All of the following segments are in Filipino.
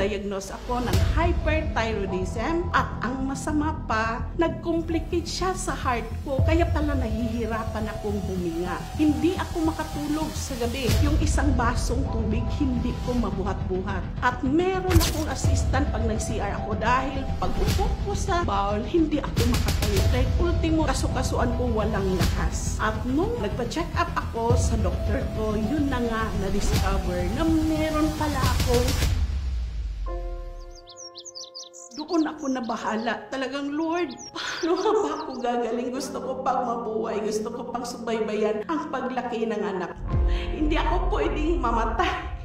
na-diagnose ako ng hyperthyroidism at ang masama pa, nag-complicate siya sa heart ko. Kaya pala nahihirapan akong huminga. Hindi ako makatulog sa gabi. Yung isang basong tubig, hindi ko mabuhat-buhat. At meron akong assistant pag nag-CR ako dahil pag upo ko sa bowl, hindi ako makatayo. Dahil ultimo, kaso-kasuan ko walang lakas. At nung nagpa-check up ako sa doktor ko, yun na nga na-discover na meron pala akong doon ako nabahala. Talagang, Lord, paano nga ba ako gagaling? Gusto ko pang mabuhay. Gusto ko pang subaybayan ang paglaki ng anak ko. Hindi ako pwedeng mamatay.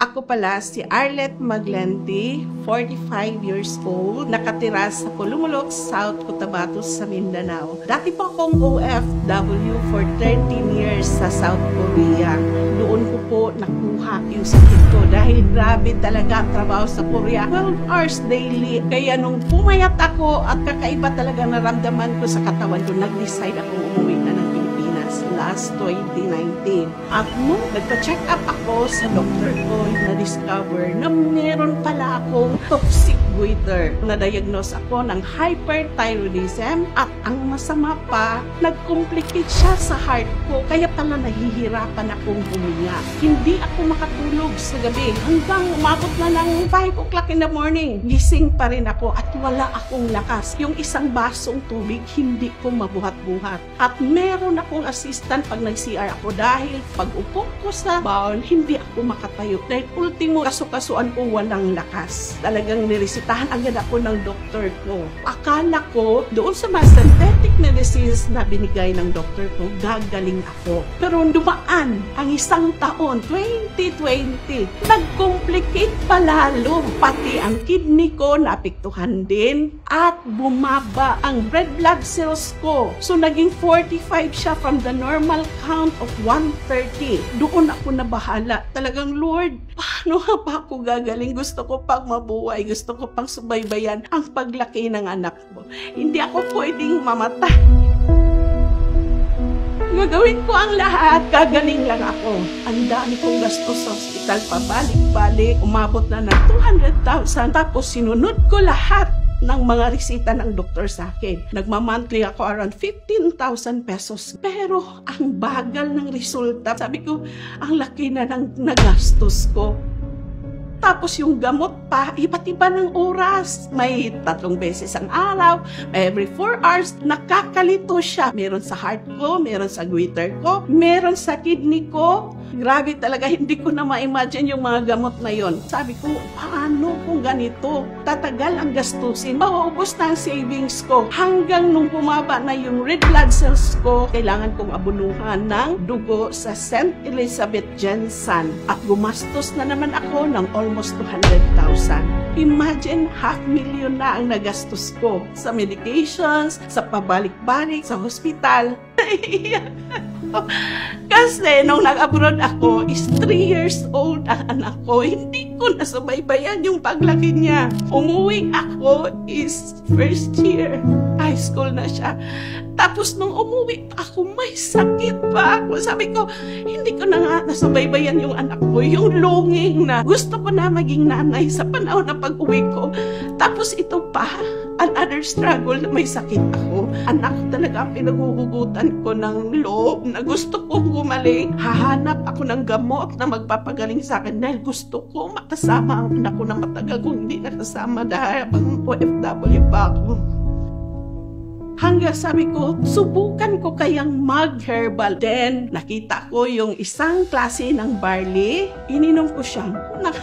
Ako pala si Arlette Maglenti, 45 years old, nakatira sa Pulumulok, South Cotabato sa Mindanao. Dati po akong OFW for 13 years sa South Korea. Doon ko po nakuha yung sakit ko dahil grabe talaga ang trabaho sa Korea. 12 hours daily. Kaya nung pumayat ako at kakaiba talaga naramdaman ko sa katawan ko, nag-decide akong umuwi na ng Pilipinas last 2019. At nung nagpa-check up ako sa doktor ko, na-discover na meron pala akong toxic goiter. Na-diagnose ako ng hyperthyroidism at ang masama pa, nag-complicate siya sa heart ko. Kaya pala nahihirapan akong huminga. Hindi ako makatulog sa gabi hanggang umabot na ng 5 o'clock in the morning. Gising pa rin ako at wala akong lakas. Yung isang basong tubig, hindi ko mabuhat-buhat. At meron akong assistant pag nag-CR ako dahil pag upo ko sa bowl, hindi ako makatayo. Dahil ultimo, kaso-kasuan ko walang lakas. Talagang niresitahan agad ako ng doktor ko. Akala ko, doon sa mga synthetic medicines na binigay ng doktor ko, gagaling ako. Pero dumaan ang isang taon, 2020, nag-complicate palalo. Pati ang kidney ko naapektuhan din at bumaba ang red blood cells ko. So naging 45 siya from the normal count of 130. Doon ako nabahala. Talagang, Lord, paano nga ba ako gagaling? Gusto ko pang mabuhay. Gusto ko pang subaybayan ang paglaki ng anak ko. Hindi ako pwedeng mamatay. Gagawin ko ang lahat. Gagaling lang ako. Ang dami kong gastos sa hospital. Pabalik-balik. Umabot na ng 200,000. Tapos sinunod ko lahat ng mga resita ng doktor sa akin. Nagmamonthly ako around 15,000 pesos. Pero ang bagal ng resulta. Sabi ko, ang laki na ng nagastos ko. Tapos yung gamot pa, iba't iba ng oras. May 3 beses ang araw, every 4 hours. Nakakalito siya. Meron sa heart ko, meron sa goiter ko, meron sa kidney ko. Grabe talaga, hindi ko na ma-imagine yung mga gamot na yon. Sabi ko, paano kung ganito? Tatagal ang gastusin. Mauubos na ang savings ko. Hanggang nung bumaba na yung red blood cells ko, kailangan kong abunuhan ng dugo sa St. Elizabeth Jensen. At gumastos na naman ako ng almost 200,000. Imagine, 500,000 na ang nagastos ko sa medications, sa pabalik-balik, sa hospital. Kasi nung nag-abroad ako, is 3 years old ang anak ko. Hindi ko nasubaybayan yung paglaki niya. Umuwi ako is first year. High school na siya. Tapos nung umuwi ako, may sakit pa ako. Sabi ko, hindi ko na nga nasubaybayan yung anak ko. Yung longing na gusto ko na maging nanay sa panahon na pag-uwi ko. Tapos ito pa, another struggle na may sakit ako. Anak ko talaga ang pinaguhugutan ko ng loob na gusto kong gumaling. Hahanap ako ng gamot na magpapagaling sa akin dahil gusto ko makasama ang anak ko na matagal kong hindi nakasama dahil pang OFW pa ako. Hanggang sabi ko, subukan ko kayang mag-herbal. Then, nakita ko yung isang klase ng barley. Ininom ko siya.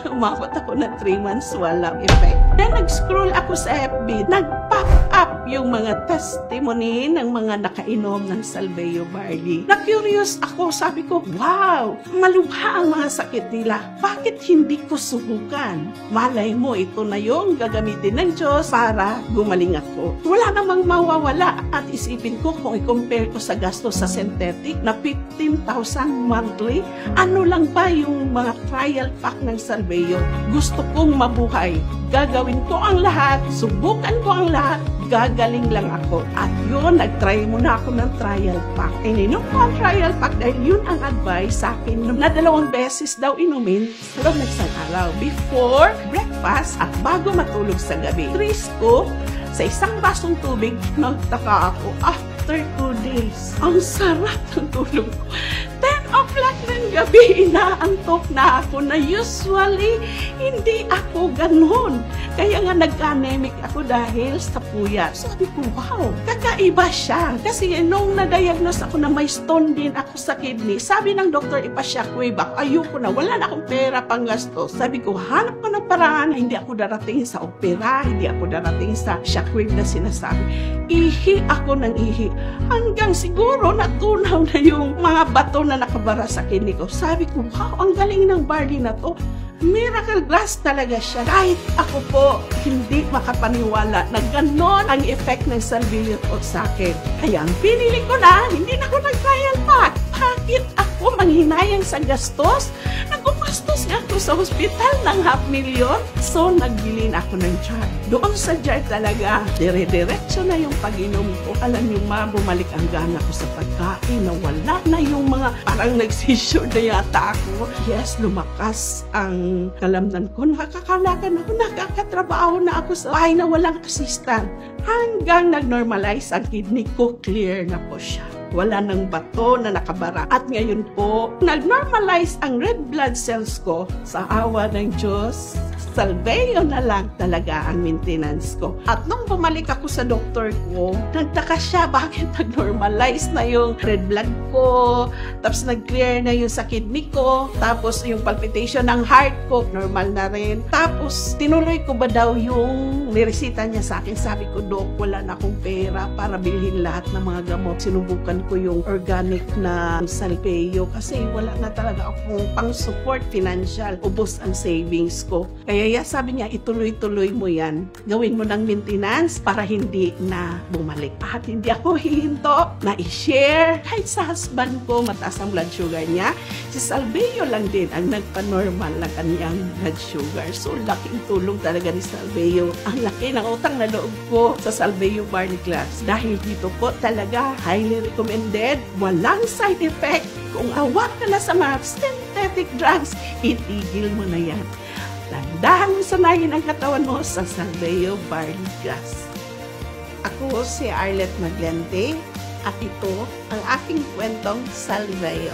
Umabot ako na 3 months, walang effect. Then, nag-scroll ako sa FB. Nag-pop up yung mga testimony ng mga nakainom ng Salveo barley. Na-curious ako. Sabi ko, wow, malubha ang mga sakit nila. Bakit hindi ko subukan? Malay mo, ito na yung gagamitin ng Diyos para gumaling ako. Wala namang mawawala. At isipin ko kung i-compare ko sa gastos sa synthetic na 15,000 monthly, ano lang ba yung mga trial pack ng Salveo? Gusto kong mabuhay. Gagawin ko ang lahat, subukan ko ang lahat, gagaling lang ako. At yun, nag-try muna ako ng trial pack. Ininom ko ang trial pack dahil yun ang advice sa akin na 2 beses daw inumin sa loob ng isang araw. Before breakfast at bago matulog sa gabi. 3 scoop sa isang basong tubig, nagtaka ako. After 2 days, ang sarap ng tulog ko. 10 o'clock ng gabi, inaantok na ako na usually hindi ako ganun. Kaya nga nag-anemic ako dahil sa puyat. Sabi ko, wow, kakaiba siya. Kasi nung na-diagnose ako na may stone din ako sa kidney, sabi ng doktor, ipa-shockwave ako. Ayoko na, wala na akong pera pang gastos. Sabi ko, hanap ko ng paraan na hindi ako darating sa opera, hindi ako darating sa shockwave na sinasabi. Ihi ako ng ihi. Hanggang siguro natunaw na yung mga bato na nakabara sa kidney ko. Sabi ko, wow, ang galing ng barley na to. Miracle glass talaga siya. Kahit ako po, hindi makapaniwala na gano'n ang effect ng salvia sa akin. Kaya ang pinili ko na, hindi na ako nag-trial pack. Bakit ako manghinayang sa gastos? Nagpumastos nga ako sa hospital ng 500,000. So, nagbili na ako ng jar. Doon sa jar talaga, dire-diretso na yung pag-inom ko. Alam niyo ma, bumalik ang gana ko sa pagkain. Nawala na yung mga parang nagsisure na yata ako. Yes, lumakas ang kalamnan ko. Nakakalakan ako, nakakatrabaho na ako sa bahay na walang assistant. Hanggang nag-normalize ang kidney ko, clear na po siya. Wala nang bato na nakabara. At ngayon po, nag-normalize ang red blood cells ko sa awa ng Diyos. Salveo na lang talaga ang maintenance ko. At nung bumalik ako sa doktor ko, nagtaka siya bakit nag-normalize na yung red blood ko, tapos nag-clear na yung sa kidney ko, tapos yung palpitation ng heart ko, normal na rin. Tapos, tinuloy ko ba daw yung niresita niya sa akin? Sabi ko, Dok, wala na akong pera para bilhin lahat ng mga gamot. Sinubukan ko yung organic na Salveo kasi wala na talaga akong pang-support financial. Ubos ang savings ko. Kaya sabi niya, ituloy-tuloy mo yan. Gawin mo ng maintenance para hindi na bumalik. At hindi ako hihinto na i-share. Kahit sa husband ko, mataas ang blood sugar niya. Si Salveo lang din ang nagpa-normal na kanyang blood sugar. So, laking tulong talaga ni Salveo. Ang laki ng utang na loob ko sa Salveo Barley Glass. Dahil dito po talaga, highly recommended. Walang side effect. Kung awak ka na sa mga synthetic drugs, itigil mo na yan. Dahan mo sanayin ang katawan mo sa Salveo Barley Glass. Ako si Arlette Maglente at ito ang aking kwentong Salveo.